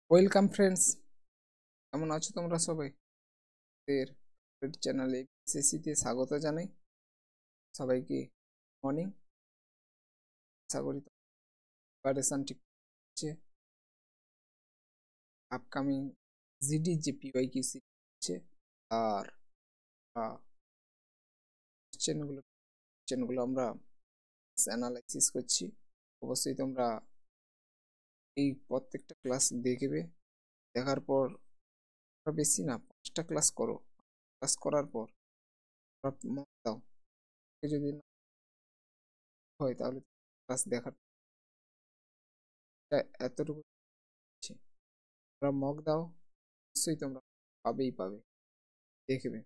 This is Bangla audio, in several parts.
ওয়েলকাম ফ্রেন্ডস, কেমন আছো তোমরা সবাই? এর চ্যানেলে এসএসসিতে স্বাগত জানাই সবাইকে। মর্নিং। আশা করি প্রিপারেশন ঠিক আছে। আপকামিং জিডি যে পিওয়াইকিউ আছে আর কোশ্চেনগুলো আমরা অ্যানালাইসিস করছি। অবশ্যই তোমরা এই প্রত্যেকটা ক্লাস দেখবে, দেখার পর বেশি না 5টা ক্লাস করো। ক্লাস করার পর মক দাও। যদি না হয় তাহলে ক্লাস দেখার এতটুকু তোমরা মক দাও, অবশ্যই তোমরা পাবে দেখবে।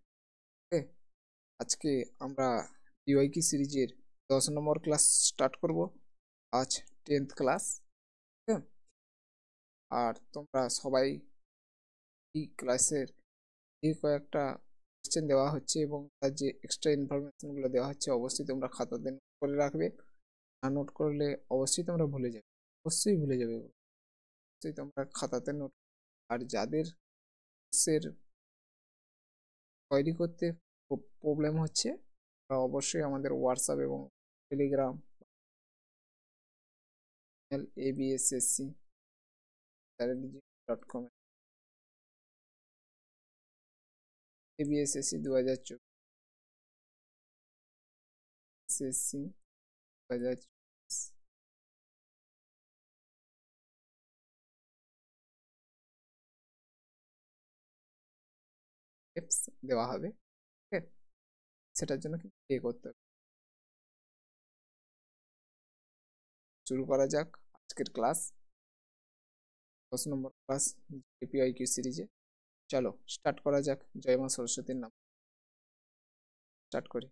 ওকে, আজকে আমরা পিওয়াইকিউ সিরিজের 10 নম্বর ক্লাস স্টার্ট করব। আজ 10th ক্লাস। ওকে, আর তোমরা সবাই এই ক্লাসের এই কয়েকটা কোশ্চেন দেওয়া হচ্ছে এবং তার যে এক্সট্রা ইনফরমেশনগুলো দেওয়া হচ্ছে অবশ্যই তোমরা খাতাতে নোট করে রাখবে। না নোট করলে অবশ্যই তোমরা ভুলে যাবে, অবশ্যই ভুলে যাবে। অবশ্যই তোমরা খাতাতে নোট। আর যাদের তৈরি করতে প্রবলেম হচ্ছে তারা অবশ্যই আমাদের হোয়াটসঅ্যাপ এবং Telegram abssc .com abssc 2024 SSC 2024 tips দেওয়া হবে। ওকে, সেটার জন্য কি পে করতে হবে। শুরু করা যাক আজকের ক্লাস, 10 নম্বর ক্লাস পিওয়াইকিউ সিরিজে। চলো স্টার্ট করা যাক। জয় মা সরস্বতীর নাম স্টার্ট করি।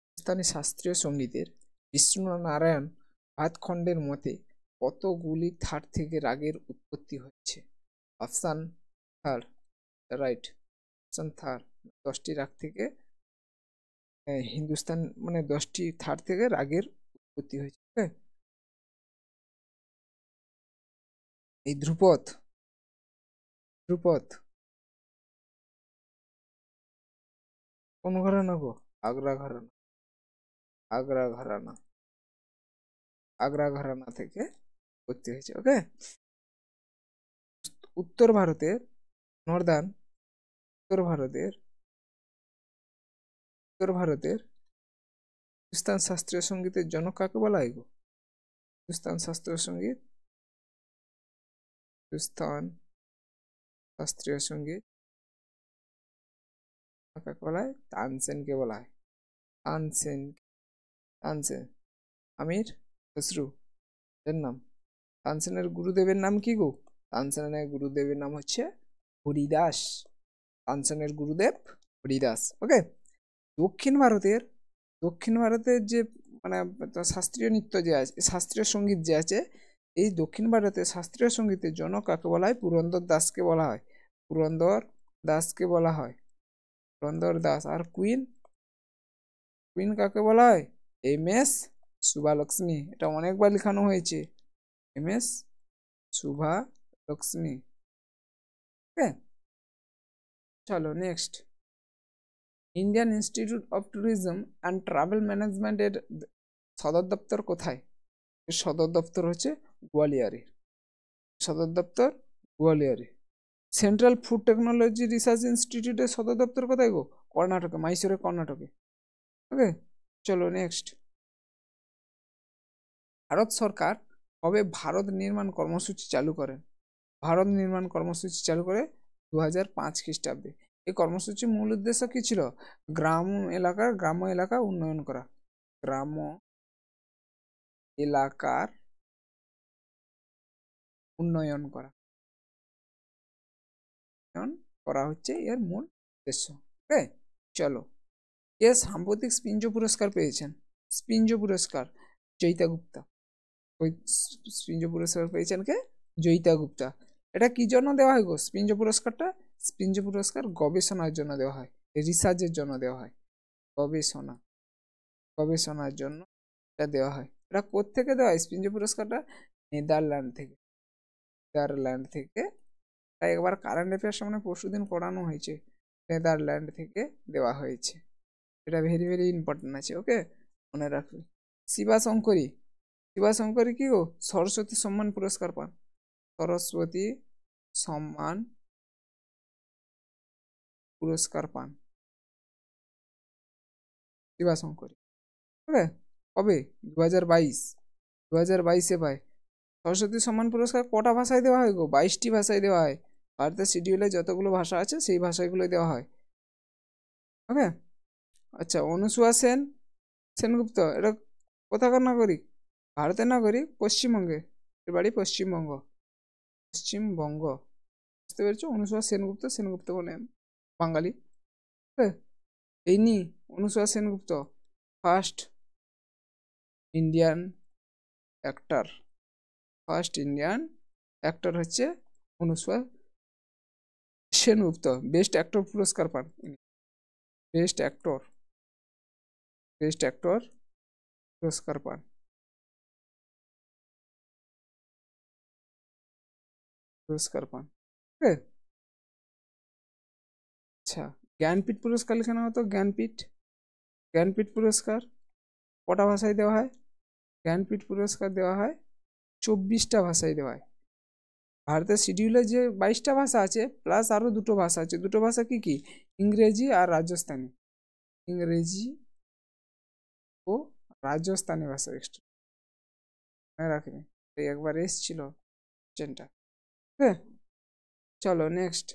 হিন্দুস্তানি শাস্ত্রীয় সঙ্গীতের বিষ্ণুনারায়ণ ভাতখণ্ডের মতে কতগুলি থার থেকে রাগের উৎপত্তি হচ্ছে? অপশান থার, রাইট। অপশান থার, 10টি রাগ থেকে হিন্দুস্তান মানে 10টি থার থেকে রাগের উৎপত্তি হয়েছে। ওকে, এই ধ্রুপদ ধ্রুপদ কোন ঘরানা গো? আগ্রা ঘরানা। আগ্রা ঘরানা, আগ্রা ঘরানা থেকে উৎপত্তি হয়েছে। ওকে, উত্তর ভারতের নর্দার্ন উত্তর ভারতের উত্তর ভারতের হিন্দুস্তান শাস্ত্রীয় সঙ্গীতের জনক কাকে বলা হয় গো? হিন্দুস্তান শাস্ত্রীয় সঙ্গীত, হিন্দুস্তান শাস্ত্রীয় সঙ্গীত কাকে বলা হয়? তানসেনকে বলা হয়। তানসেন, তানসেন, আমির খসরু এর নাম। তানসেনের গুরুদেবের নাম কি গো? তানসেনের গুরুদেবের নাম হচ্ছে হরিদাস। তানসেনের গুরুদেব হরিদাস। ওকে, দক্ষিণ ভারতের দক্ষিণ ভারতের যে মানে শাস্ত্রীয় নৃত্য যে আছে, শাস্ত্রীয় সঙ্গীত যে আছে, এই দক্ষিণ ভারতের শাস্ত্রীয় সঙ্গীতের জনক কাকে বলা হয়? পুরন্দর দাসকে বলা হয়। পুরন্দর দাসকে বলা হয়। পুরন্দর দাস। আর কুইন, কুইন কাকে বলা হয়? MS শুভালক্ষ্মী। এটা অনেকবার লেখানো হয়েছে, MS শুভালক্ষ্মী। ওকে, চলো next. Indian institute of tourism and travel ম্যানেজমেন্টের সদর দপ্তর কোথায়? এর সদর দপ্তর হচ্ছে গোয়ালিয়রে। সদর দপ্তর গোয়ালিয়রে। সেন্ট্রাল ফুড টেকনোলজি রিসার্চ ইনস্টিটিউটের সদর দপ্তর কোথায় গো? কর্ণাটকে, মাইসোরে, কর্ণাটকে। ওকে, চলো নেক্সট। ভারত সরকার কবে ভারত নির্মাণ কর্মসূচি চালু করেন? ভারত নির্মাণ কর্মসূচি চালু করে 2005 খ্রিস্টাব্দে। এই কর্মসূচির মূল উদ্দেশ্য কি ছিল? গ্রাম্য এলাকা উন্নয়ন করা। গ্রাম্য এলাকার উন্নয়ন করা করা হচ্ছে এর মূল উদ্দেশ্য। ওকে, চলো। কে সাম্প্রতিক স্পিঞ্জ পুরস্কার পেয়েছেন? স্পিঞ্জ পুরস্কার জয়িতা গুপ্তা। ওই স্পিঞ্জ পুরস্কার পেয়েছেন কে? জয়িতা গুপ্তা। এটা কি জন্য দেওয়া হয় গো স্পিঞ্জ পুরস্কারটা? স্পিঞ্জ পুরস্কার গবেষণার জন্য দেওয়া হয়, রিসার্চের জন্য দেওয়া হয়। গবেষণা, গবেষণার জন্য এটা দেওয়া হয়। এটা কোত্থেকে দেওয়া হয় স্পিঞ্জ পুরস্কারটা? নেদারল্যান্ড থেকে। নেদারল্যান্ড থেকে, তাই একবার কারেন্ট অ্যাফেয়ার্স সামনে পরশুদিন পড়ানো হয়েছে, নেদারল্যান্ড থেকে দেওয়া হয়েছে। এটা ভেরি ভেরি ইম্পর্টেন্ট আছে, ওকে, মনে রাখবে। শিবা শঙ্করী, শিবা শঙ্করী কি গো? সরস্বতী সম্মান পুরস্কার পান, সরস্বতী সম্মান পুরস্কার পান শিবা শঙ্করী, ওকে। কবে? 2022, 2022-এ পায়। সরস্বতী সম্মান পুরস্কার কটা ভাষায় দেওয়া হয় গো? 22টি ভাষায় দেওয়া হয়। ভারতের শিডিউলে যতগুলো ভাষা আছে সেই ভাষাগুলো দেওয়া হয়, ওকে। আচ্ছা, অনুসুয়া সেন, সেনগুপ্ত, এটা কোথাকার নাগরিক? ভারতের নাগরিক, পশ্চিমবঙ্গে, এর বাড়ি পশ্চিমবঙ্গ, পশ্চিমবঙ্গ, বুঝতে পেরেছো? অনুসুয়া সেনগুপ্ত, সেনগুপ্ত মানে বাঙালি, ওকে। এই নি Anusuya Sengupta first Indian actor, first Indian actor হচ্ছে অনুসুয়া সেনগুপ্ত। বেস্ট অ্যাক্টর পুরস্কার পান, বেস্ট অ্যাক্টর, বেস্ট অ্যাক্টর পুরস্কার পান, পুরস্কার পান, ওকে। আচ্ছা, জ্ঞানপীঠ পুরস্কার লেখানো হতো, জ্ঞানপীঠ, জ্ঞানপীঠ পুরস্কার কটা ভাষায় দেওয়া হয়? জ্ঞানপীঠ পুরস্কার দেওয়া হয় 24টা ভাষায় দেওয়া হয়। ভারতের শিডিউলে যে 22টা ভাষা আছে প্লাস আরো দুটো ভাষা আছে, দুটো ভাষা কি কি? ইংরেজি আর রাজস্থানী, ইংরেজি ও রাজস্থানী ভাষা এক্সট্রা মনে রাখবে, এই একবার এসছিল কোশ্চেনটা, ওকে। চলো নেক্সট।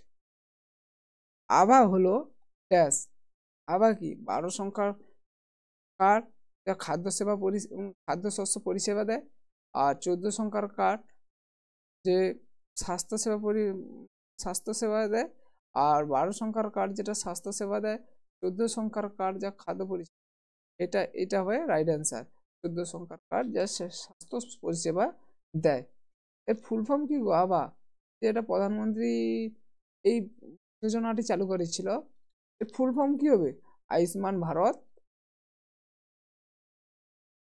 আভা হলো ড্যাশ, আভা কি? 12 সংখ্যার কার্ড যা খাদ্যশস্য পরিষেবা দেয়, আর 14 সংখ্যার কার্ড যে স্বাস্থ্যসেবা স্বাস্থ্যসেবা দেয়, আর 12 সংখ্যার কার্ড যেটা স্বাস্থ্যসেবা দেয়, 14 সংখ্যার কার্ড যা খাদ্য পরিষেবা, এটা হয় রাইট অ্যান্সার। 14 সংখ্যার কার্ড যা স্বাস্থ্য পরিষেবা দেয়। এর ফুল ফর্ম কি গো? আভা, যেটা প্রধানমন্ত্রী এই যোজনাটি চালু করেছিল, এর ফুল ফর্ম কি হবে? Ayushman Bharat,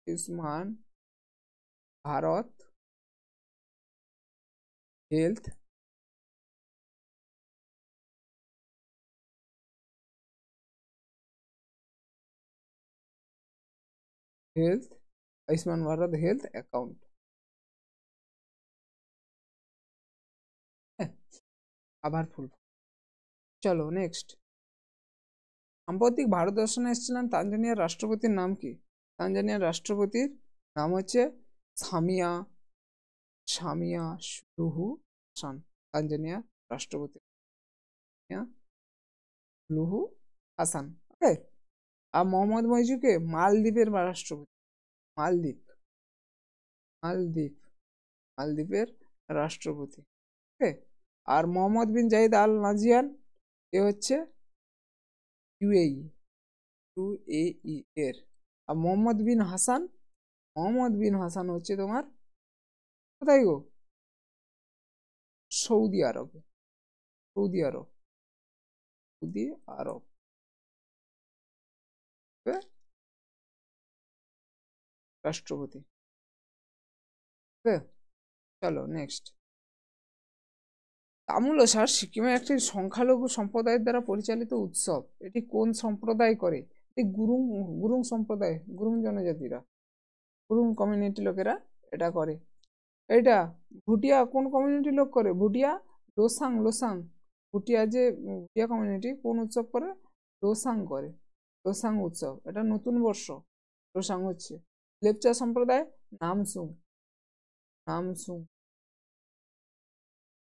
Ayushman Bharat health health Ayushman Bharat health account, হ্যাঁ, আবার ফুল। চলো নেক্সট। সাম্প্রতিক ভারত দর্শনে এসেছিলেন তানজানিয়ার রাষ্ট্রপতির নাম কি? তানজানিয়ার রাষ্ট্রপতির নাম হচ্ছে সামিয়া, সামিয়া সুলুহু হাসান, তানজানিয়ার রাষ্ট্রপতি সুলুহু হাসান, ওকে। আর মোহাম্মদ মইজুকে মালদ্বীপের রাষ্ট্রপতি, মালদ্বীপ, মালদ্বীপ, মালদ্বীপের রাষ্ট্রপতি, ওকে। আর মোহাম্মদ বিন জাহিদ আল নাজিয়ান, এ হচ্ছে ইউএই, ইউএই এর। আর মোহাম্মদ বিন হাসান, মোহাম্মদ বিন হাসান হচ্ছে তোমার কোথায় গো? সৌদি আরবে, সৌদি আরব, সৌদি আরব, রাষ্ট্রপতি, চলো নেক্সট। তামুলসার সিকিমের একটি সংখ্যালঘু সম্প্রদায়ের দ্বারা পরিচালিত উৎসব, এটি কোন সম্প্রদায় করে? এটি গুরুং, গুরুং সম্প্রদায়, গুরুং জনজাতিরা, গুরুং কমিউনিটি লোকেরা এটা করে। এটা ভুটিয়া কোন কমিউনিটি লোক করে? ভুটিয়া, লোসাং, লোসাং, ভুটিয়া যে ভুটিয়া কমিউনিটি কোন উৎসব করে? লোসাং করে, লোসাং উৎসব, এটা নতুন বর্ষ, লোসাং হচ্ছে। লেপচা সম্প্রদায় নামসুং, নামসুং,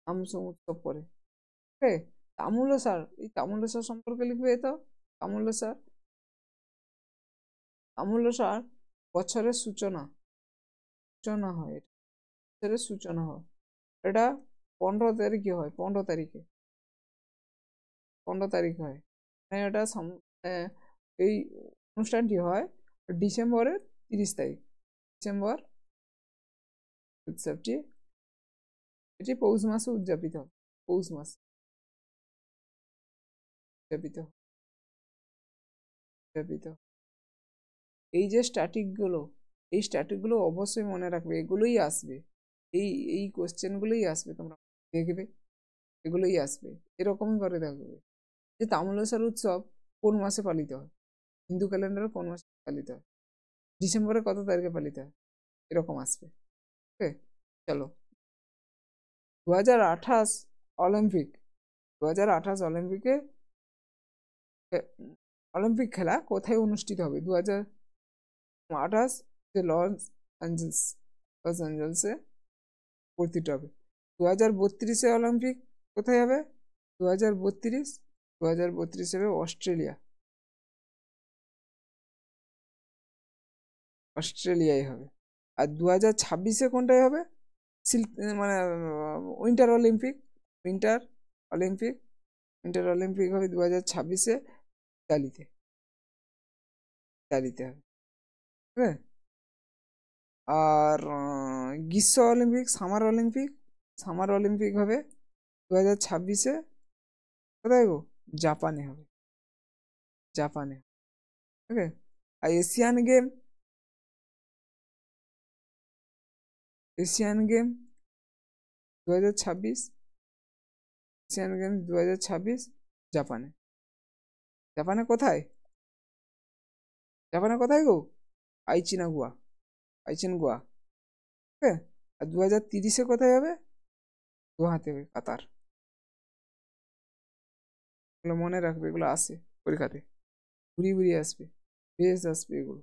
নামসুং উৎসব করে, ওকে। তামুলসার, এই তামুলসার সম্পর্কে লিখবে তো। তামুলসার, তামুলসার বছরের সূচনা, সূচনা হয়, এটা বছরের সূচনা হয়, এটা 15 তারিখে হয়, 15 তারিখে, 15 তারিখ হয়। মানে এটা এই অনুষ্ঠানটি হয় ডিসেম্বরের 30 তারিখ, ডিসেম্বর উৎসবটি, এটি পৌষ মাসে উদযাপিত হয়, পৌষ মাস উদযাপিত, উদযাপিত। এই যে স্ট্যাটিক গুলো, এই স্ট্যাটিক গুলো অবশ্যই মনে রাখবে, এগুলোই আসবে, এই এই কোশ্চেনগুলোই আসবে, তোমরা দেখবে এগুলোই আসবে, এরকমই করে থাকবে যে তাম্রশাল উৎসব কোন মাসে পালিত হয়, হিন্দু ক্যালেন্ডারে কোন মাসে পালিত হয়, ডিসেম্বরে কত তারিখে পালিত হয়, এরকম আসবে। ওকে, চলো 2028 অলিম্পিক, 2028 অলিম্পিকে অলিম্পিক খেলা কোথায় অনুষ্ঠিত হবে? 2028 যে লস অ্যাঞ্জেলসে অনুষ্ঠিত হবে। 2032 অলিম্পিক কোথায় হবে? 2032 হবে অস্ট্রেলিয়া, অস্ট্রেলিয়ায় হবে। আর 2026 কোনটায় হবে? মানে winter Olympic, winter Olympic, winter Olympic হবে 2026 ইতালিতে, ইতালিতে হবে। ঠিক আছে। আর গ্রীষ্ম অলিম্পিক, সামার অলিম্পিক হবে 2026 কোথায় গো? জাপানে হবে, জাপানে। ঠিক আছে। আর Asian game, Asian game 2026, Asian game 2026 জাপানে, জাপানে কোথায়? জাপানে কোথায় গো? আইচিনাগুয়া, আইচিনগুয়া। ঠিক আছে। আর 2030 কোথায় হবে? দোহাতে হবে, কাতার। এগুলো মনে রাখবে, এগুলো আসে পরীক্ষাতে, ঘুরিয়ে ঘুরিয়ে আসবে, বেশ আসবে এগুলো।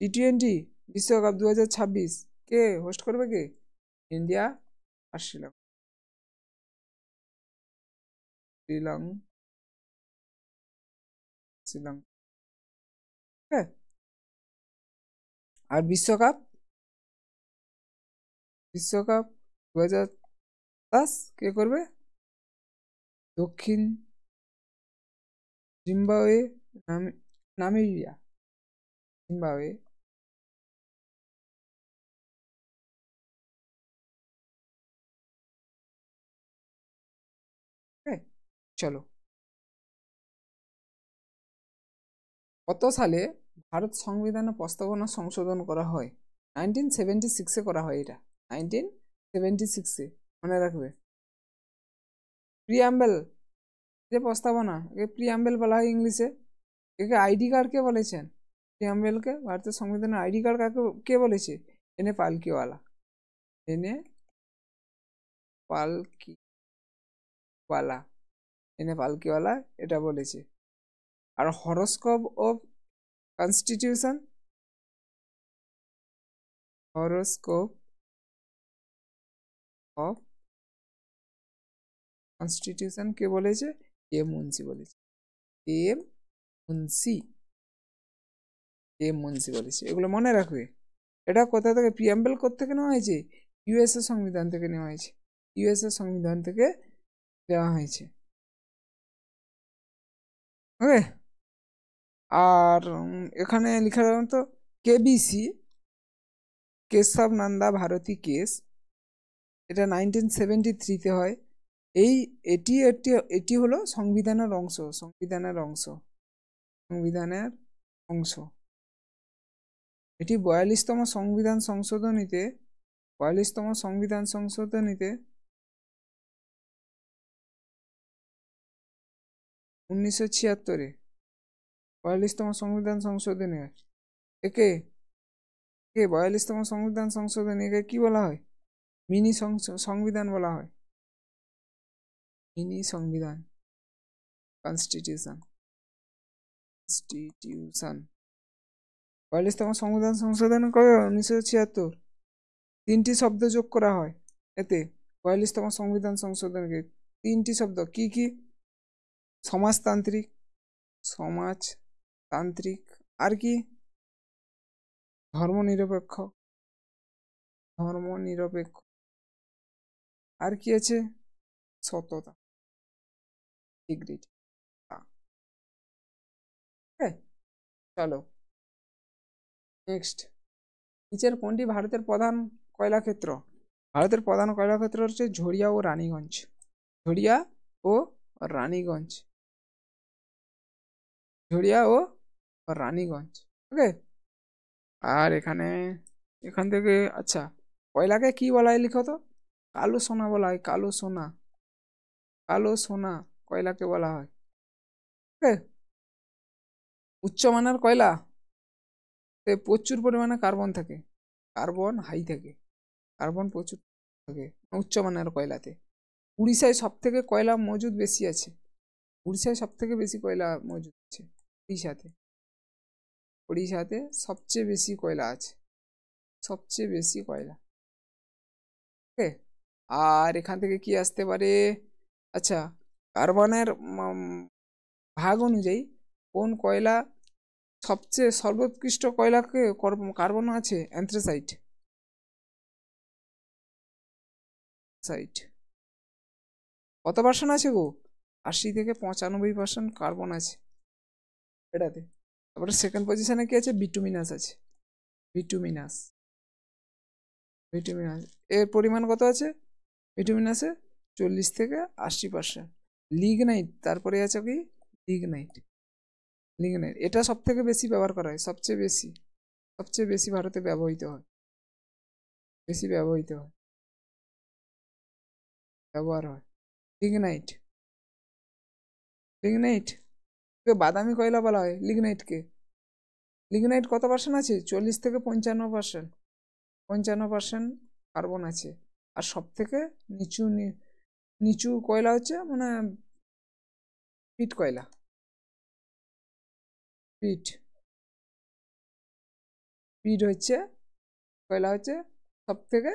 T20 বিশ্বকাপ 2026 কে হোস্ট করবে? কে? ইন্ডিয়া আর শ্রীলঙ্কা, শ্রীলঙ্কা, শ্রীলঙ্কা। ঠিক আছে। আর বিশ্বকাপ, বিশ্বকাপ 2027 কে করবে? দক্ষিণ জিম্বাবুয়ে, নামিবিয়া, জিম্বাবুয়ে। হ্যাঁ, চলো কত সালে ভারত সংবিধানে প্রস্তাবনা সংশোধন করা হয়? 1976 করা হয় এটা, 1976 মনে রাখবে। প্রিয়াম্বেল, যে প্রস্তাবনা, একে প্রিয়াম্বেল বলা হয় ইংলিশে। একে আইডি কার্ড কে বলেছেন? প্রিয়াম্বেলকে, ভারতের সংবিধানের আইডি কার্ড কাকে, কে বলেছে? এনে পালকিওয়ালা, এনে পালকিওয়ালা, এনে পালকিওয়ালা এটা বলেছে। আর horoscope of constitution, horoscope of constitution কে বলেছে? এম মুন্সি বলেছে, এম মুন্সি, এম মুন্সি বলেছে। এগুলো মনে রাখবে। এটা কোথা থেকে, প্রিয়াম্বেল থেকে নেওয়া হয়েছে? ইউএসএ সংবিধান থেকে নেওয়া হয়েছে, ইউএসএ সংবিধান থেকে দেওয়া হয়েছে। ওকে। আর এখানে লেখা তো কেবিসি, কেশব নন্দা ভারতী কেস, এটা 1973-তে হয়। এই এটি এটি এটি হলো সংবিধানের অংশ, সংবিধানের অংশ, সংবিধানের অংশ। এটি 42তম সংবিধান সংশোধনীতে, 42তম সংবিধান সংশোধনীতে 1976-এ 42তম সংবিধান সংশোধনী হয়। একে, কে 42তম সংবিধান সংশোধনী, একে কি বলা হয়? মিনি সংবিধান বলা হয়, মিনি সংবিধান, কনস্টিটিউশন, কনস্টিটিউশন। 42তম সংবিধান সংশোধন কবে? 1976। 3টি শব্দ যোগ করা হয় এতে, 42তম সংবিধান সংশোধনকে। 3টি শব্দ কি কি? সমাজতান্ত্রিক, সমাজতান্ত্রিক, আর কি? ধর্মনিরপেক্ষ, ধর্মনিরপেক্ষ, আর কি আছে? সততা, ইন্টিগ্রিটি। চলো নেক্সট, নিচের কোনটি ভারতের প্রধান কয়লা ক্ষেত্র? ভারতের প্রধান কয়লা ক্ষেত্র হচ্ছে ঝরিয়া ও রানীগঞ্জ, ঝরিয়া ও রানীগঞ্জ, ঝরিয়া ও রানীগঞ্জ। ওকে। আর এখানে, এখান থেকে আচ্ছা, কয়লাকে কি বলা হয় লিখো তো? কালো সোনা বলা হয়, কালো সোনা। কালো সোনা কয়লাকে বলা হয়। ওকে। উচ্চমানের কয়লা প্রচুর পরিমাণে কার্বন থাকে, কার্বন হাই থাকে, কার্বন প্রচুর থাকে উচ্চমানের কয়লাতে। উড়িষ্যায় সব থেকে কয়লা মজুদ বেশি আছে, উড়িষ্যায় সব থেকে বেশি কয়লা মজুদ আছে, উড়িষ্যাতে। উড়িষ্যাতে সবচেয়ে বেশি কয়লা আছে, সবচেয়ে বেশি কয়লা। ওকে। আর এখান থেকে কি আসতে পারে? আচ্ছা, কার্বনের ভাগ অনুযায়ী কোন কয়লা সবচেয়ে সর্বোৎকৃষ্ট কয়লাকে কার্বন আছে? অ্যান্থ্রাসাইট। সাইট কত পার্সেন্ট আছে গো? 80 থেকে 95% কার্বন আছে এটাতে। তারপরে সেকেন্ড পজিশনে কি আছে? বিটুমিনাস আছে, বিটুমিনাস। বিটুমিনাস এর পরিমাণ কত আছে বিটুমিনাসে? 40 থেকে 80%। লিগনাইট তারপরে আছে কি? লিগনাইট। লিগনাইট এটা সব থেকে বেশি ব্যবহার করা হয়, সবচেয়ে বেশি, সবচেয়ে বেশি ভারতে ব্যবহৃত হয়, বেশি ব্যবহৃত হয়, ব্যবহার হয় লিগনাইট। লিগনাইট বাদামি কয়লা বলা হয় লিগনাইটকে। লিগনাইট কত পার্সেন্ট আছে? 40 থেকে 55%। 55% কার্বন আছে। আর সব থেকে নিচু নিচু কয়লা হচ্ছে মানে পিট কয়লা, পিট। পিট হচ্ছে কয়লা, হচ্ছে সব থেকে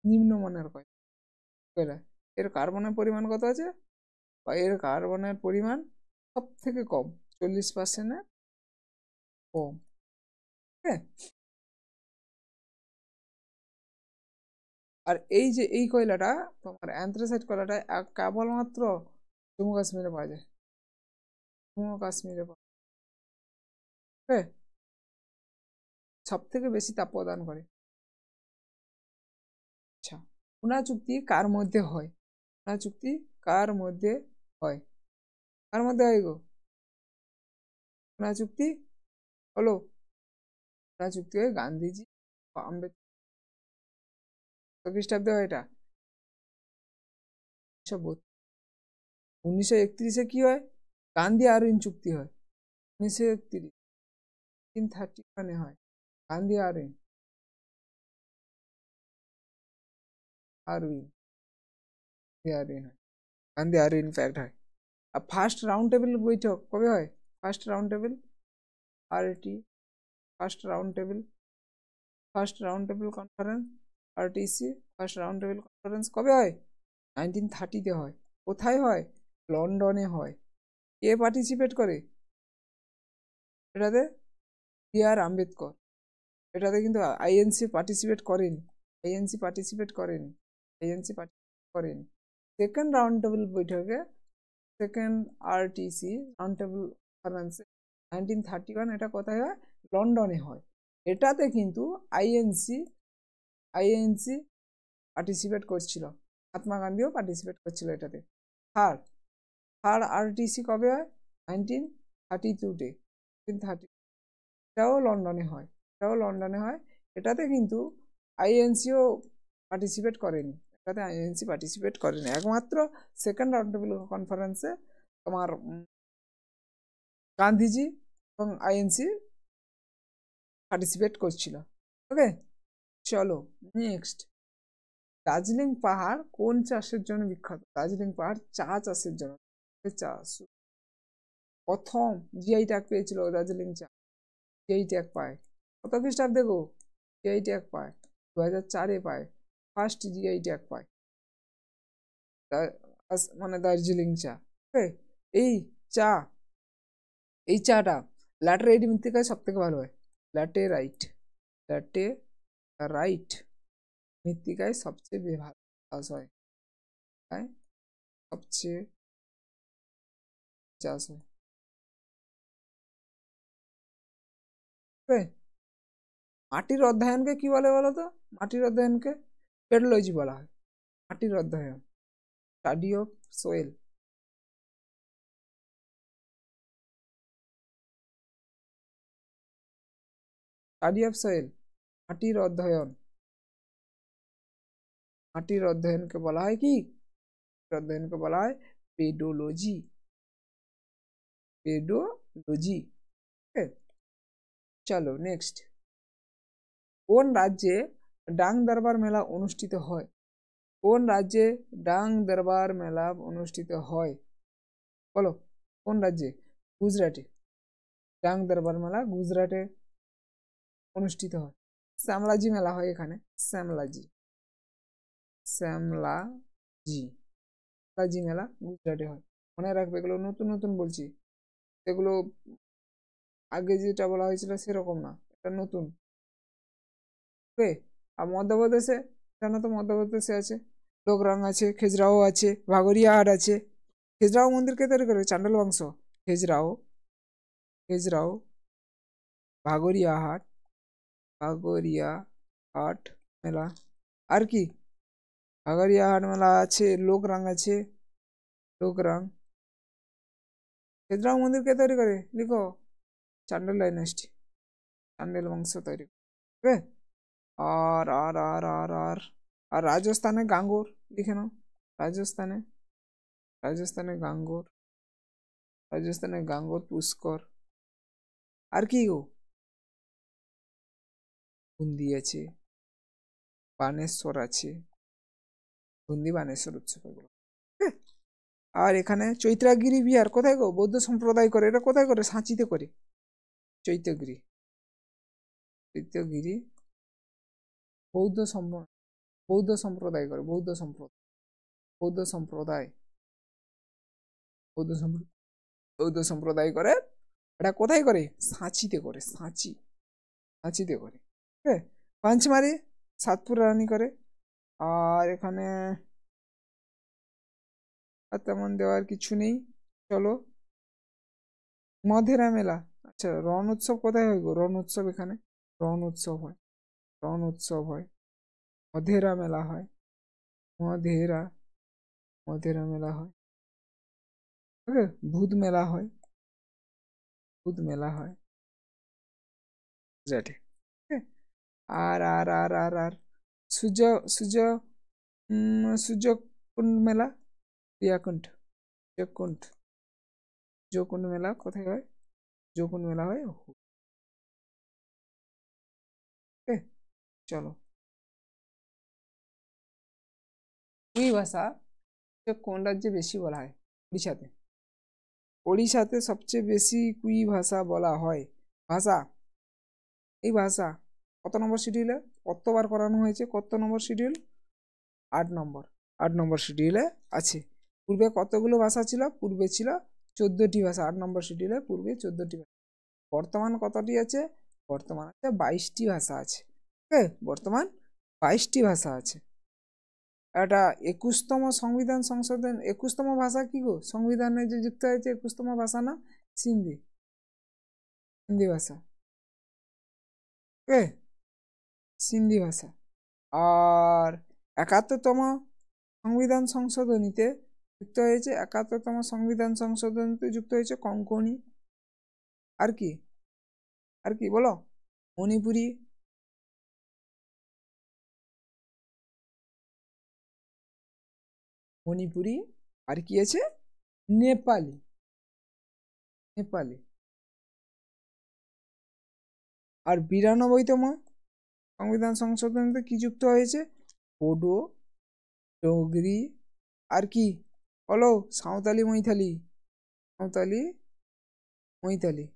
নিম্নমানের কয়লা। এর কার্বনের পরিমাণ কত আছে? বা এর কার্বনের পরিমাণ সব থেকে কম, 40%-এর কম। হ্যাঁ। আর এই যে এই কয়লাটা তোমার অ্যান্থ্রাসাইট কয়লাটা কেবলমাত্র জম্মু কাশ্মীরে পাওয়া যায়, জম্মু কাশ্মীরে পাওয়া যায়। সব থেকে বেশি তাপ প্রদান করে। আচ্ছা, খুনা চুক্তি কার মধ্যে হয়? খুনা চুক্তি কার মধ্যে হয়? কার মধ্যে হয় গো খুনা চুক্তি? বলো। খুনা চুক্তি হয় গান্ধীজি ও আম্বেদকর। খ্রিস্টাব্দে হয় এটা? 1931-এ কি হয়? গান্ধী আরউইন চুক্তি হয় 1931, 1931 হয় গান্ধী আরউইন, আরউইন, আরউইন হয়, গান্ধী আরউইন ফ্যাক্ট হয়। আর ফার্স্ট রাউন্ড টেবিল বৈঠক কবে হয়? First round table, RT, first round table, first round table conference, RTC, first round table conference কবে হয়? 1930-তে হয়। কোথায় হয়? লন্ডনে হয়। কে পার্টিসিপেট করে এটাতে? বি আর আম্বেদকর। এটাতে কিন্তু আইএনসি পার্টিসিপেট করেনি, আইএনসি পার্টিসিপেট করেনি, আইএনসি পার্টিসিপেট করেনি। সেকেন্ড রাউন্ড টেবিল বৈঠকে, সেকেন্ড আরটিসি রাউন্ড টেবিল কনফারেন্সে 1931 এটা কোথায় হয়? লন্ডনে হয়। এটাতে কিন্তু আইএনসি, আইএনসি পার্টিসিপেট করছিল, মহাত্মা গান্ধীও পার্টিসিপেট করছিল এটাতে। থার্ড, থার্ড আরটিসি কবে হয়? 1932-তে, 1930। এটাও লন্ডনে হয়, এটাও লন্ডনে হয়। এটাতে কিন্তু আইএনসিও পার্টিসিপেট করেনি, এটাতে আইএনসি পার্টিসিপেট করেনি। একমাত্র সেকেন্ড রাউন্ড টেবিল কনফারেন্সে তোমার গান্ধীজি এবং আইএনসি পার্টিসিপেট করছিল। ওকে, চলো নেক্সট। দার্জিলিং পাহাড় কোন চাষের জন্য বিখ্যাত? দার্জিলিং পাহাড় চা চাষের জন্য। চাষ প্রথম জিআই ট্যাগ পেয়েছিল দার্জিলিং চা, জিআই ট্যাগ পায় কত খ্রিস্টাব্দে গো? জিআই ট্যাগ পায় 2004-এ পায়, ফার্স্ট জিআই ট্যাগ পায় মানে দার্জিলিং চা। এই চা, এই চাটা ল্যাটেরাইট মৃত্তিকায় সব থেকে ভালো হয়। ল্যাটেরাইট, ল্যাটেরাইট মৃত্তিকায় সবচেয়ে ভালো চাষ হয়, তাই সবচেয়ে চাষ হয়। মাটির অধ্যয়নকে কি বলে বলো তো? মাটির অধ্যয়নকে পেডোলজি বলা হয়। মাটির অধ্যয়ন, study of Soyel. Study of Soyel, মাটির অধ্যয়ন। মাটির অধ্যয়নকে বলা হয় কি? অধ্যয়নকে বলা হয় পেডোলজি। পেডোলজি। চলো নেক্সট। কোন রাজ্যে ডাং দরবার মেলা অনুষ্ঠিত হয়? কোন রাজ্যে ডাং দরবার মেলা অনুষ্ঠিত হয়? বলো কোন রাজ্যে? গুজরাটে। ডাং দরবার মেলা গুজরাটে অনুষ্ঠিত হয়। শ্যামলাজি মেলা হয় এখানে। শ্যামলাজি শ্যামলাজি শ্যামলাজি মেলা গুজরাটে হয়। মনে রাখবে, এগুলো নতুন নতুন বলছি, এগুলো আগে যেটা বলা হয়েছিল সেরকম না, এটা নতুন। ওকে। আর মধ্যপ্রদেশে জানো তো, মধ্যপ্রদেশে আছে লোকরং আছে, খেজরাও আছে, ভাগরিয়া হাট আছে। খেজরাও মন্দির কে তৈরি করে? চান্ডাল বংশ। খেজরাও খেজরাও ভাগরিয়া হাট, ভাগরিয়া হাট মেলা। আর কি? ভাগরিয়া হাট মেলা আছে, লোকরং আছে, লোকরং। খেজরাও মন্দির কে তৈরি করে? লিখো, চান্ডেল ডাইনেস্টি, চান্ডেল বংশ তৈরি করে। আর আর আর আর আর আর রাজস্থানে গাঙ্গোর, লিখে নাও। রাজস্থানে রাজস্থানে গাঙ্গোর, রাজস্থানে গাঙ্গোর পুষ্কর। আর কি গো? বুন্দি আছে, বানেশ্বর আছে, বুন্দি বানেশ্বর উৎসব এগুলো। হ্যাঁ। আর এখানে চৈত্রাগিরি বিহার কোথায় গো? বৌদ্ধ সম্প্রদায় করে। এটা কোথায় করে? সাঁচিতে করে। চৈত্যগিরি, চৈত্যগিরি বৌদ্ধ বৌদ্ধ সম্প্রদায় করে। বৌদ্ধ সম্প্রদায়, বৌদ্ধ সম্প্রদায়, বৌদ্ধ সম্প্রদায়, বৌদ্ধ সম্প্রদায় করে। এটা কোথায় করে? সাঁচিতে করে। সাঁচি, সাঁচিতে করে। হ্যাঁ। পাঁচমারি সাতপুর রানী করে। আর এখানে আর তেমন দেওয়ার কিছু নেই। চলো, মধেরা মেলা। আচ্ছা, রণ উৎসব কোথায় হয় গো? রণ উৎসব এখানে, রণ উৎসব হয়, রণ উৎসব হয়। মধেরা মেলা হয়, মধেরা, মধেরা মেলা হয়। ওকে। ভূত মেলা হয়, ভূত মেলা হয় গুজরাটে। ওকে। আর আর আর আর আর সূর্য, সূর্য সূর্যকুণ্ড মেলা, ক্রিয়াকুণ্ড, সূর্যকুণ্ড, সূর্যকুণ্ড মেলা কোথায় হয়? সূর্যকুণ্ড মেলা হয়। ওকে। চলো, কুই ভাষা কোন রাজ্যে বেশি বলা হয়? উড়িষ্যাতে। ওড়িশাতে সবচেয়ে বেশি কুই ভাষা বলা হয়। ভাষা, এই ভাষা কত নম্বর শিডিউলে কতবার করানো হয়েছে? কত নম্বর শিডিউল? 8 নম্বর। 8 নম্বর শিডিউলে আছে। পূর্বে কতগুলো ভাষা ছিল? পূর্বে ছিল 14টি ভাষা। 8 নম্বর শিডিউলে পূর্বে 14টি ভাষা। বর্তমান কতটি আছে? বর্তমান আছে 22টি ভাষা আছে। ওকে, বর্তমান 22টি ভাষা আছে। এটা 21তম সংবিধান সংশোধন, 21তম ভাষা কি গো? সংবিধানে যে যুক্ত হয়েছে 21তম ভাষা না? সিন্ধি, হিন্দি ভাষা। ওকে, সিন্ধি ভাষা। আর 71তম সংবিধান সংশোধনীতে যুক্ত হয়েছে, 71তম সংবিধান সংশোধনীতে যুক্ত হয়েছে কোঙ্কণি। আর কি? আর কি বলো? মণিপুরি, মণিপুরি। আর কি আছে? নেপালি, নেপালি। আর 92তম সংবিধান সংশোধনীতে কি যুক্ত হয়েছে? বোডো, ডোগরি। আর কি বলো? সাঁওতালি, মৈথালি, সাঁওতালি, মৈথালি।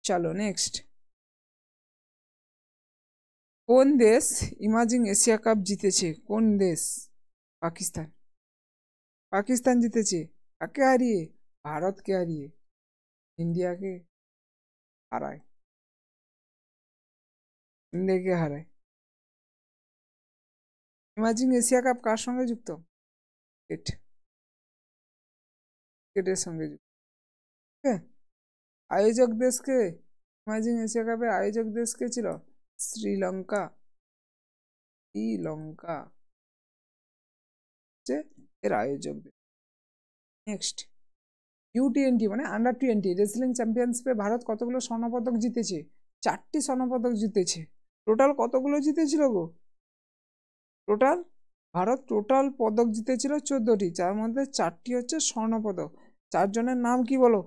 চলো নেক্সট। কোন দেশ ইমাজিং এশিয়া কাপ জিতেছে? কোন দেশ? পাকিস্তান, পাকিস্তান জিতেছে। কাকে হারিয়ে? ভারতকে হারিয়ে, ইন্ডিয়াকে হারায়, ইন্ডিয়াকে হারায়। ইমাজিং এশিয়া কাপ কার সঙ্গে যুক্ত? ক্রিকেট, ক্রিকেটের সঙ্গে যুক্ত। ঠিক আছে? আয়োজক দেশকে, ইমাজিং এশিয়া কাপের আয়োজক দেশ কে ছিল? শ্রীলঙ্কা, শ্রীলঙ্কা হচ্ছে এর আয়োজক দেশ। নেক্সট, U20 মানে আন্ডার 20 রেসলিং চ্যাম্পিয়নশিপে ভারত কতগুলো স্বর্ণপদক জিতেছে? 4টি স্বর্ণপদক জিতেছে। টোটাল কতগুলো জিতেছিল গো? টোটাল ভারত টোটাল পদক জিতেছিল 14টি, যার মধ্যে 4টি হচ্ছে স্বর্ণপদক। 4 জনের নাম কি বলো?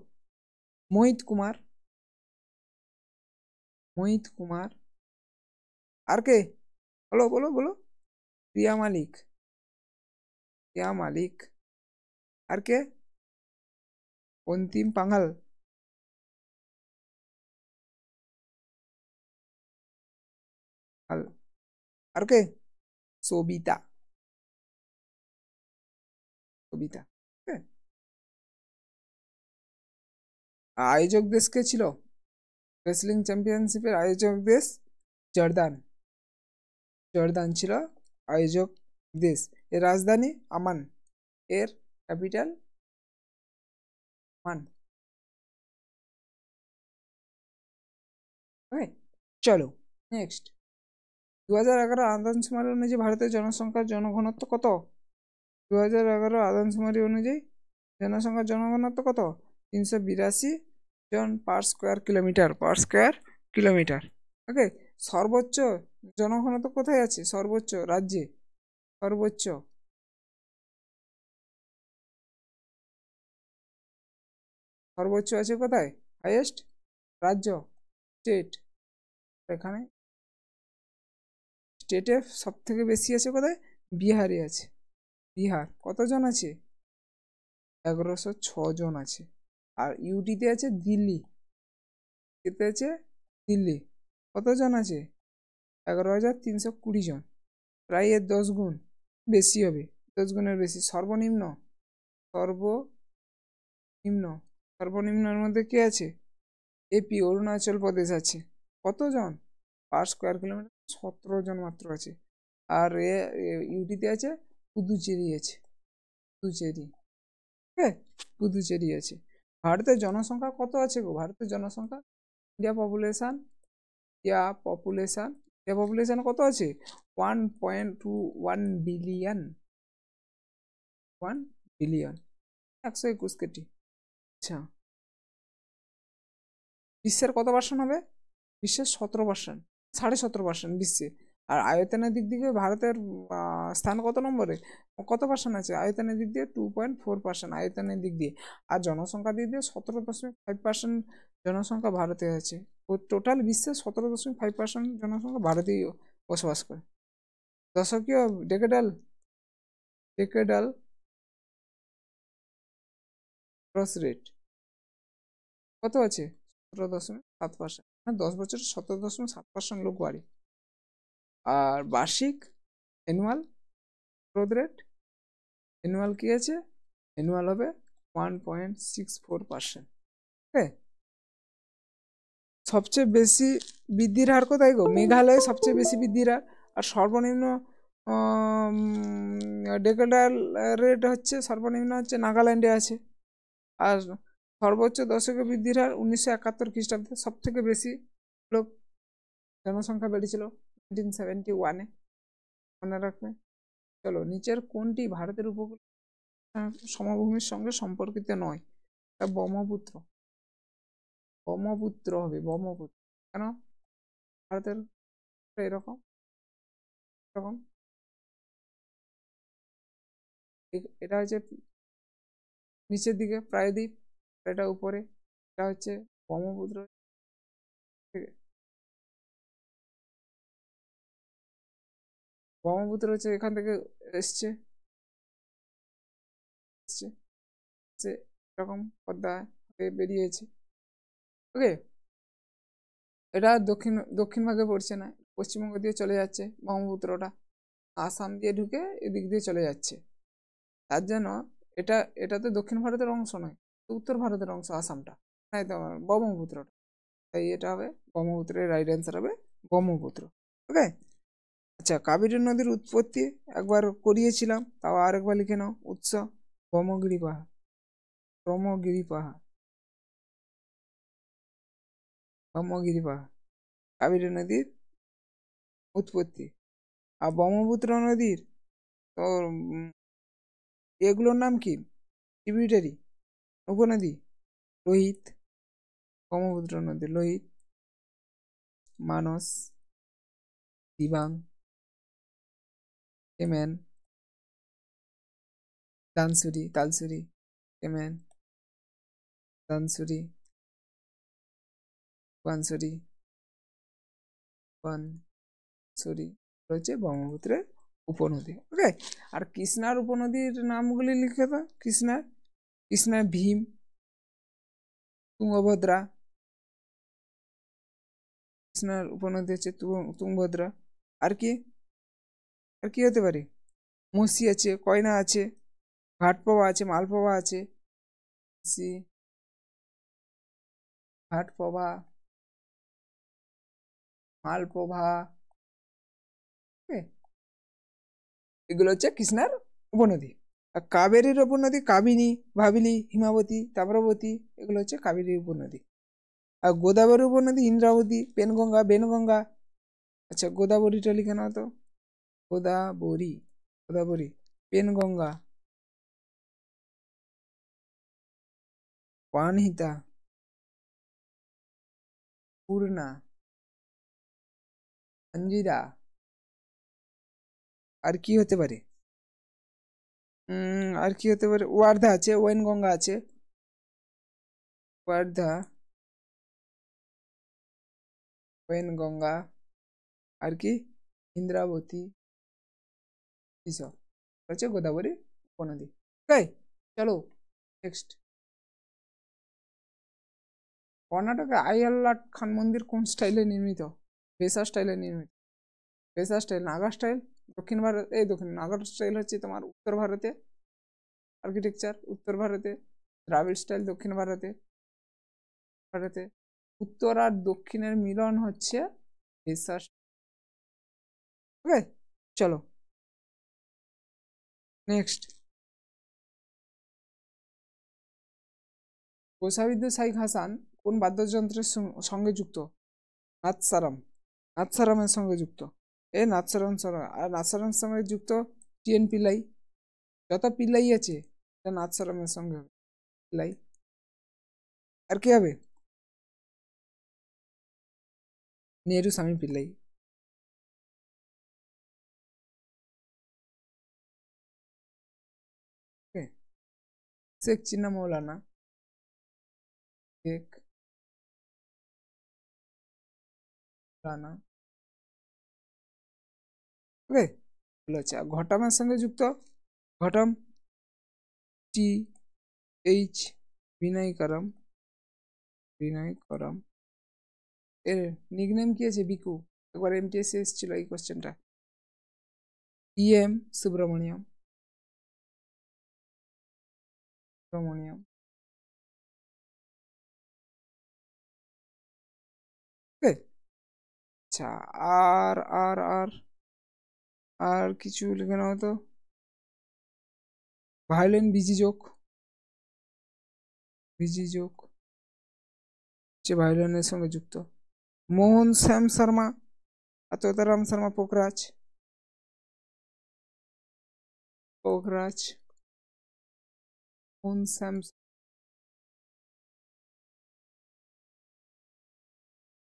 মোহিত কুমার, মোহিত কুমার, আর কে? বলো বলো বলো। প্রিয়া মালিক, প্রিয়া মালিক, আর কে? অন্তিম পাঙ্গাল, আর কে? সবিতা, সবিতা। ঠিক আছে? আয়োজক দেশ কে ছিল? রেসলিং চ্যাম্পিয়নশিপের আয়োজক দেশ জর্দান, জর্দান ছিল আয়োজক দেশ। এর রাজধানী আমান, এর ক্যাপিটাল মান। ওকে, চলো নেক্সট। 2011 আদমশুমারি অনুযায়ী ভারতের জনসংখ্যার জনঘনত্ব কত? 2011 আদমশুমারি অনুযায়ী জনসংখ্যার জনঘনত্ব কত? 382 জন per square kilometre, per square kilometre. Okay, সর্বোচ্চ জনঘনত্ব কোথায় আছে? সর্বোচ্চ রাজ্যে, সর্বোচ্চ, সর্বোচ্চ আছে কোথায়? হাইয়েস্ট রাজ্য, স্টেট। এখানে স্টেটে সব থেকে বেশি আছে কোথায়? বিহারে আছে। বিহার কতজন আছে? 1106 জন আছে। আর ইউটিতে আছে দিল্লি, এতে আছে দিল্লি, কতজন আছে? 11,320 জন, প্রায় এর 10 গুণ বেশি হবে, 10 গুণের বেশি। সর্বনিম্ন, সর্বনিম্ন, সর্বনিম্নের মধ্যে কে আছে? এপি অরুণাচল প্রদেশ আছে। কতজন পার স্কোয়ার কিলোমিটার? 17 জন মাত্র আছে। আর ইউটিতে আছে পুদুচেরি আছে, পুদুচেরি। ঠিক আছে, পুদুচেরি আছে। ভারতের জনসংখ্যা কত আছে গো? ভারতের জনসংখ্যা, India population, India population, India population কত আছে? 1.21 বিলিয়ন, 1 বিলিয়ন, 121 কোটি। আচ্ছা, বিশ্বের কত পার্সেন্ট হবে? বিশ্বের 17%, 17.5% বিশ্বে। আর আয়তনের দিক থেকে ভারতের স্থান কত নম্বরে? কত পার্সেন্ট আছে আয়তনের দিক দিয়ে? 2.4% আয়তনের দিক দিয়ে। আর জনসংখ্যার দিক দিয়ে 17.5% জনসংখ্যা ভারতে আছে। ও টোটাল বিশ্বের 17.5% জনসংখ্যা ভারতেই বসবাস করে। দশকীয় ডেকেডাল, ডেকেডাল গ্রোথ রেট কত আছে? 17.7%, মানে 10 বছরে 17.7% লোক বাড়ে। আর বার্ষিক, অ্যানুয়াল গ্রোথ রেট, অ্যানুয়াল কি আছে? অ্যানুয়াল হবে 1.64%। ঠিক আছে, সবচেয়ে বেশি বৃদ্ধির হার কোথায় গো? মেঘালয়ে সবচেয়ে বেশি বৃদ্ধির হার। আর সর্বনিম্ন ডেকেডাল রেট হচ্ছে, সর্বনিম্ন হচ্ছে নাগাল্যান্ডে আছে। আর সর্বোচ্চ দশকে বৃদ্ধির হার 1971 খ্রিস্টাব্দে সব থেকে বেশি লোক, জনসংখ্যা বেড়েছিল 1971-এ, মনে রাখবে। চলো, নিচের কোনটি ভারতের উপকূল সমভূমির সঙ্গে সম্পর্কিত নয়? তা ব্রহ্মপুত্র, ব্রহ্মপুত্র হবে, ব্রহ্মপুত্র। কেন? ভারতের এরকম, এরকম, এটা হচ্ছে নিচের দিকে প্রায়দ্বীপ, এটা উপরে, এটা হচ্ছে ব্রহ্মপুত্র। ঠিক আছে, ব্রহ্মপুত্র হচ্ছে এখান থেকে এসছে, এসছে, এসে এরকম পদ্মা হয়ে বেরিয়েছে। ওকে, এটা দক্ষিণ দক্ষিণ ভাগে পড়ছে না, পশ্চিমবঙ্গ দিয়ে চলে যাচ্ছে ব্রহ্মপুত্রটা, আসাম দিয়ে ঢুকে এদিক দিয়ে চলে যাচ্ছে। তার জন্য এটা, এটা তো দক্ষিণ ভারতের অংশ নয়, উত্তর ভারতের অংশ আসামটা, তাই তো ব্রহ্মপুত্রটা। তাই এটা হবে ব্রহ্মপুত্রের রাইট অ্যান্সার হবে ব্রহ্মপুত্র। ওকে, আচ্ছা, কাবেরী নদীর উৎপত্তি একবার করিয়েছিলাম, তাও আরেকবার লিখে নাও। উৎস ব্রহ্মগিরি পাহাড়, ব্রহ্মগিরি পাহাড়, ব্রহ্মগিরি পাহাড় কাবেরী নদীর উৎপত্তি। আর ব্রহ্মপুত্র নদীর তো এগুলোর নাম কি? ট্রিবিউটারি, উপনদী, লোহিত, ব্রহ্মপুত্র নদী লোহিত, মানস, দিবাং, হেমেন, দানসুরি, তালসুরি, হেমেন, দানসুরি, বানসুরি, বানসুরি হচ্ছে ব্রহ্মপুত্রের উপনদী। ওকে, আর কৃষ্ণার উপনদীর নামগুলি লিখে দাও। কৃষ্ণা ভীম, তুঙ্গভদ্রা, কৃষ্ণার উপনদী হচ্ছে তুঙ্গভদ্রা। আর কি আর কি হতে পারে? মুসি আছে, কয়না আছে, ঘাটপ্রভা আছে, মালপ্রভা আছে, মুসি, ঘাটপ্রভা, মালপ্রভা, এগুলো হচ্ছে কৃষ্ণার উপনদী। আর কাবেরীর উপনদী কাবিনী, ভাবিনী, হিমাবতী, তাম্রবতী, এগুলো হচ্ছে কাবেরীর উপনদী। আর গোদাবরী উপনদী ইন্দ্রাবতী, পেনগঙ্গা, বেনগঙ্গা। আচ্ছা, গোদাবরীটা লিখে নাও তো। গোদাবরী, গোদাবরী, পেনগঙ্গা, প্রাণহিতা, পূর্ণা, অঞ্জিরা। আর কি হতে পারে? আর কি হতে পারে? ওয়ার্ধা আছে, ওয়েনগঙ্গা আছে, ওয়ার্ধা, ওয়েনগঙ্গা। আর কি? ইন্দ্রাবতী, এইসব হচ্ছে গোদাবরী উপনদী। ওকে, চলো নেক্সট। কর্ণাটকে আইয়ারলাট খান মন্দির কোন স্টাইলে নির্মিত? বেসা স্টাইলে নির্মিত। বেসা স্টাইল, নাগা স্টাইল, দক্ষিণ ভারত, এই দক্ষিণ নাগা স্টাইল হচ্ছে তোমার উত্তর ভারতে, আর্কিটেকচার উত্তর ভারতে, দ্রাবিড় স্টাইল দক্ষিণ ভারতে। ভারতে উত্তর আর দক্ষিণের মিলন হচ্ছে বেসা। ওকে, চলো নেক্সট। কোষাবিদ্যা শাইখ হাসান কোন বাদ্যযন্ত্রের সঙ্গে যুক্ত? নাদসারাম, নাদসারামের সঙ্গে যুক্ত। নাদসারাম আর নাদসারামের সঙ্গে যুক্ত টিএন পিল্লাই। যত পিল্লাই আছে নাদসারামের সঙ্গে হবে পিল্লাই। আর কি হবে? নেহরু স্বামী পিল্লাই। শেখ চিন্না মৌলানা, শেখ মৌলানা। ওকে, এগুলো হচ্ছে। আর ঘটামের সঙ্গে যুক্ত ঘটম, টি এইচ বিনয়করম, বিনয়করম। এর নিকনেম কি আছে? বিকু। একবার এমটিএসে এসেছিল এই কোশ্চেনটা। ইএম সুব্রমণিয়াম, সুব্রমণিয়াম। ওকে, আচ্ছা। আর আর আর আর কিছু লিখে নাও তো। ভায়োলিন বিজিযোগ, বিজিযোগ হচ্ছে ভায়োলিনের সঙ্গে যুক্ত। মোহন শ্যাম শর্মা, আততারাম শর্মা পোখরাজ, পোখরাজ, মোহন শ্যাম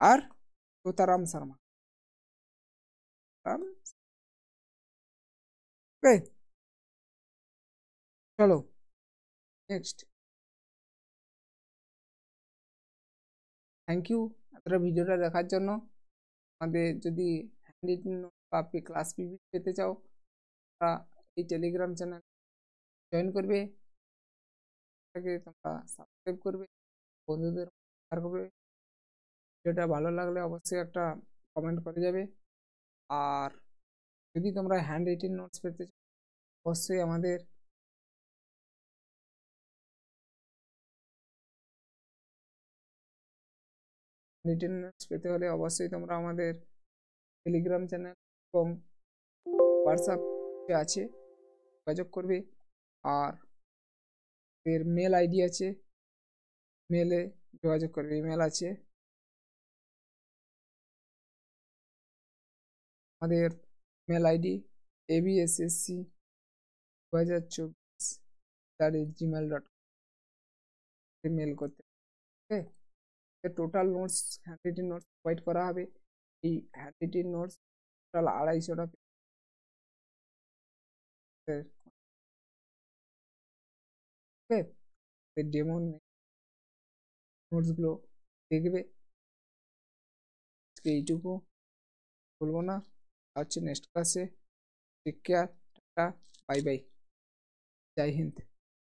আর তোতারাম শর্মা। ওকে, চলো নেক্সট। থ্যাংক ইউ আপনারা ভিডিওটা দেখার জন্য। আমাদের যদি হ্যান্ড রিটেন বা ক্লাস পিপিটি পেতে চাও, তোমরা এই টেলিগ্রাম চ্যানেল জয়েন করবে, এটাকে তোমরা সাবস্ক্রাইব করবে, বন্ধুদের শেয়ার করবে। ভিডিওটা ভালো লাগলে অবশ্যই একটা কমেন্ট করে যাবে। আর যদি তোমরা হ্যান্ড রিটেন নোটস পেতে চাও, অবশ্যই আমাদের রিটেন নোটস পেতে হলে অবশ্যই তোমরা আমাদের টেলিগ্রাম চ্যানেল এবং হোয়াটসঅ্যাপ আছে যোগাযোগ করবে। আর এর মেল আইডি আছে, মেলে যোগাযোগ করবে। ইমেল আছে আমাদের, মেল আইডি abssc2024@gmail.com মেল করতে। Okay, total notes, handwritten notes provide করা হবে। এই হ্যান্ডরিটেন নোটস টোটাল 250টা পেজের। ওকে, ডেমো নোটসগুলো দেখবে। আজকে এইটুকু, বলবো না, হচ্ছে নেক্সট ক্লাসে। Take care, tata, bye bye, Jai Hind.